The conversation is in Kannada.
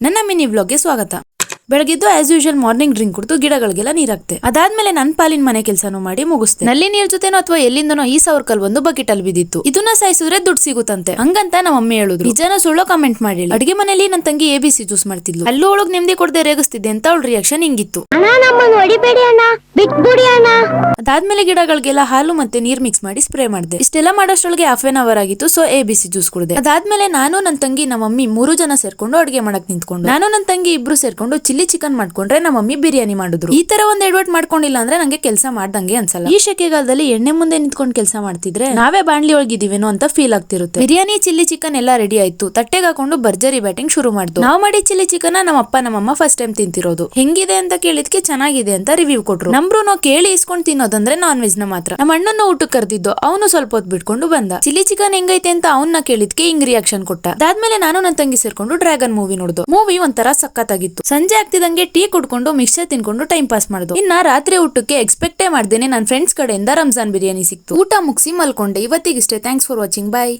ನನ್ನ ಮಿನಿ ವ್ಲಾಗ್ಗೆ ಸ್ವಾಗತ. ಬೆಳಗಿದ್ದು ಆಸ್ ಯೂಶುವಲ್ ಮಾರ್ನಿಂಗ್ ಡ್ರಿಂಕ್ ಕುಡಿದು ಗಿಡಗಳಿಗೆಲ್ಲ ನೀರ್ ಹಾಕ್ತೆ. ಅದಾದ್ಮೇಲೆ ನನ್ ಪಾಲಿನ ಮನೆ ಕೆಲಸನೂ ಮಾಡಿ ಮುಗಿಸ್ತೆ. ನಲ್ಲಿ ನೀರ್ ಜೊತೆನೋ ಅಥವಾ ಎಲ್ಲಿಂದನೋ ಈ ಸಾವಿರ ಒಂದು ಬಕೆಟ್ ಅಲ್ಲಿ ಬಿದ್ದಿತ್ತು. ಇದನ್ನ ಸಾಯಿಸಿದ್ರೆ ದುಡ್ಡು ಸಿಗುತ್ತಂತೆ ಹಂಗಂತ ನಮ್ಮ ಮಮ್ಮಿ ಹೇಳಿದ್ರು. ನಿಜನ ಸುಳ್ಳೋ ಕಮೆಂಟ್ ಮಾಡಿ. ಅಡಿಗೆ ಮನೇಲಿ ನನ್ ತಂಗಿ ABC ಜ್ಯೂಸ್ ಮಾಡ್ತಿದ್ಲು. ಅಲ್ಲೂ ಒಳಗ್ ನೆಮ್ಮದಿ ಕೊಡದೆ ರೇಗಿಸ್ತಿದ್ದೆ ಅಂತ ಅವಳ ರಿಯಾಕ್ಷನ್ ಹಿಂಗಿತ್ತು. ಅದಾದ್ಮೇಲೆ ಗಿಡಗಳಿಗೆಲ್ಲ ಹಾಲು ಮತ್ತೆ ನೀರ್ ಮಿಕ್ಸ್ ಮಾಡಿ ಸ್ಪ್ರೇ ಮಾಡಿದೆ. ಇಷ್ಟೆಲ್ಲ ಮಾಡೋಷ್ಟ್ರೊಳಗೆ ಹಾಫ್ ಎನ್ ಅವರ್ ಆಗಿತ್ತು. ಸೊ ABC ಜ್ಯೂಸ್ ಕುಡಿದೆ. ಅದಾದ್ಮೇಲೆ ನಾನು ನನ್ ತಂಗಿ ನಮ್ಮ ಮಮ್ಮಿ 3 ಜನ ಸೇರ್ಕೊಂಡು ಅಡಿಗೆ ಮಾಡಕ್ ನಿಂತ್ಕೊಂಡು ನಾನು ನನ್ ತಂಗಿ ಇಬ್ರು ಸೇರ್ಕೊಂಡು ಚಿಲ್ಲಿ ಚಿಕನ್ ಮಾಡ್ಕೊಂಡ್ರೆ ನಮ್ಮ ಮಮ್ಮಿ ಬಿರಿಯಾನಿ ಮಾಡಿದ್ರು. ಈ ತರ ಒಂದ್ ಎಡವಟ್ ಮಾಡ್ಕೊಂಡಿಲ್ಲ ಅಂದ್ರೆ ನಂಗೆ ಕೆಲಸ ಮಾಡ್ದಂಗೆ ಅನ್ಸಲ್ಲ. ಈ ಶೆಕೆಗಾಲದಲ್ಲಿ ಎಣ್ಣೆ ಮುಂದೆ ನಿಂತ್ಕೊಂಡು ಕೆಲಸ ಮಾಡ್ತಿದ್ರೆ ನಾವೇ ಬಾಣ್ಲಿ ಒಳಗಿದೀವೇನೋ ಅಂತ ಫೀಲ್ ಆಗ್ತಿರುತ್ತೆ. ಬಿರಿಯಾನಿ ಚಿಲ್ಲಿ ಚಿಕನ್ ಎಲ್ಲ ರೆಡಿ ಆಯ್ತು. ತಟ್ಟೆಗೆ ಹಾಕೊಂಡು ಭರ್ಜರಿ ಬ್ಯಾಟಿಂಗ್ ಶುರು ಮಾಡ್ದು. ನಾವು ಮಾಡಿ ಚಿಲ್ಲಿ ಚಿಕನ್ ನಮ್ಮ ಅಪ್ಪ ನಮ್ಮಮ್ಮ ಫಸ್ಟ್ ಟೈಮ್ ತಿಂತಿರೋದು. ಹೆಂಗಿದೆ ಅಂತ ಕೇಳಿದ್ಕೆ ಚೆನ್ನಾಗಿದೆ ಅಂತ ರಿವ್ಯೂ ಕೊಟ್ರು. ನಮ್ರು ನಾವು ಕೇಳಿ ಇಸ್ಕೊಂಡ್ ತಿನ್ನೋದಂದ್ರೆ ನಾನ್ ವೆಜ್ ನ ಮಾತ್ರ. ನಮ್ಮ ಅಣ್ಣನ ಊಟಕ್ಕೆ ಕರೆದಿದ್ದು. ಅವನು ಸ್ವಲ್ಪ ಹೊತ್ತು ಬಿಟ್ಕೊಂಡು ಬಂದ. ಚಿಲ್ಲಿ ಚಿಕನ್ ಹೆಂಗೈತೆ ಅಂತ ಅವನ್ನ ಕೇಳಿದ್ಕೆ ಹಿಂಗ್ ರಿಯಾಕ್ಷನ್ ಕೊಟ್ಟ. ಅದಾದ್ಮೇಲೆ ನಾನು ನನ್ನ ತಂಗಿ ಸೇರ್ಕೊಂಡು ಡ್ರ್ಯಾಗನ್ ಮೂವಿ ನೋಡ್ದು. ಮೂವಿ ಒಂಥರ ಸಖತ್ತಾಗಿತ್ತು. ಸಂಜೆ ಆಗ್ತಿದಂಗೆ ಟೀ ಕುಡ್ಕೊಂಡು ಮಿಕ್ಸರ್ ತಿನ್ಕೊಂಡು ಟೈಮ್ ಪಾಸ್ ಮಾಡ್ದು. ಇನ್ನ ರಾತ್ರಿ ಊಟಕ್ಕೆ ಎಕ್ಸ್ಪೆಕ್ಟೇ ಮಾಡ್ದೇನೆ ನನ್ನ ಫ್ರೆಂಡ್ಸ್ ಕಡೆಯಿಂದ ರಂಜಾನ್ ಬಿರಿಯಾನಿ ಸಿಕ್ತು. ಊಟ ಮುಗಿಸಿ ಮಲ್ಕೊಂಡೆ. ಇವತ್ತಿಗಿಷ್ಟೇ. Thanks for watching. ಬಾಯ್.